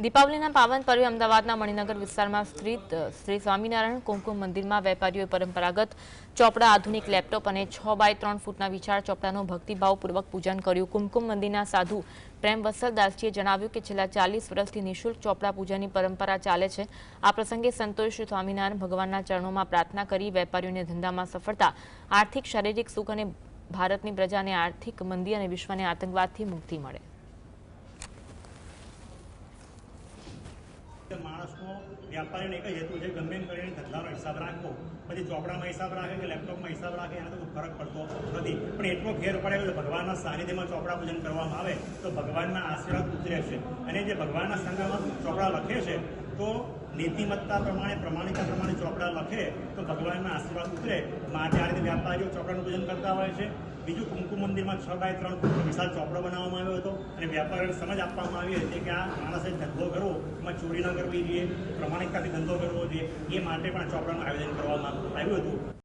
દીપાવલીના પાવન પર્વે અમદાવાદના મણિનગર વિસ્તારમાં સ્થિત શ્રી સ્વામિનારાયણ કુમકુમ મંદિરમાં વેપારીઓએ પરંપરાગત ચોપડા, આધુનિક લેપટોપ અને 6x3 ફૂટના વિશાળ ચોપડાનું ભક્તિભાવપૂર્વક પૂજન કર્યું। કુમકુમ મંદિરના સાધુ પ્રેમ વત્સલદાસજીએ જણાવ્યું કે છેલ્લા 40 વર્ષથી નિઃશુલ્ક ચોપડા પૂજાની પરંપરા ચાલે છે। આ પ્રસંગે સંતોષ શ્રી સ્વામિનારાયણ ભગવાનના ચરણોમાં પ્રાર્થના કરી વેપારીઓને ધંધામાં સફળતા, આર્થિક શારીરિક સુખ અને ભારતની પ્રજાને આર્થિક મંદી અને વિશ્વને આતંકવાદથી મુક્તિ મળે। માણસનો વ્યાપારીનો એક જ હેતુ છે, ગમે એમ કરીને ધંધાનો હિસાબ રાખવો। પછી ચોપડામાં હિસાબ રાખે કે લેપટોપમાં હિસાબ રાખે એના તો ફરક પડતો નથી, પણ એટલો ફેર પડે કે ભગવાનના સાનિધ્યમાં ચોપડા પૂજન કરવામાં આવે તો ભગવાનના આશીર્વાદ ઉતરે છે। અને જે ભગવાનના સંગમાં ચોપડા લખે છે તો નીતિમત્તા પ્રમાણે, પ્રમાણિકતા પ્રમાણે ચોપડા લખે તો ભગવાનના આશીર્વાદ ઉતરે, માટે આ રીતે વ્યાપારીઓ ચોપડાનું પૂજન કરતા હોય છે। બીજું, કુમકુમ મંદિરમાં 6x3 ફૂટનો વિશાળ ચોપડો બનાવવામાં આવ્યો હતો અને વ્યાપારીઓને સમજ આપવામાં આવી હતી કે આ માણસે ધંધો કરવો એમાં ચોરી ન કરવી જોઈએ, પ્રમાણિકતાથી ધંધો કરવો જોઈએ, એ માટે પણ આ ચોપડાનું આયોજન કરવામાં આવ્યું હતું।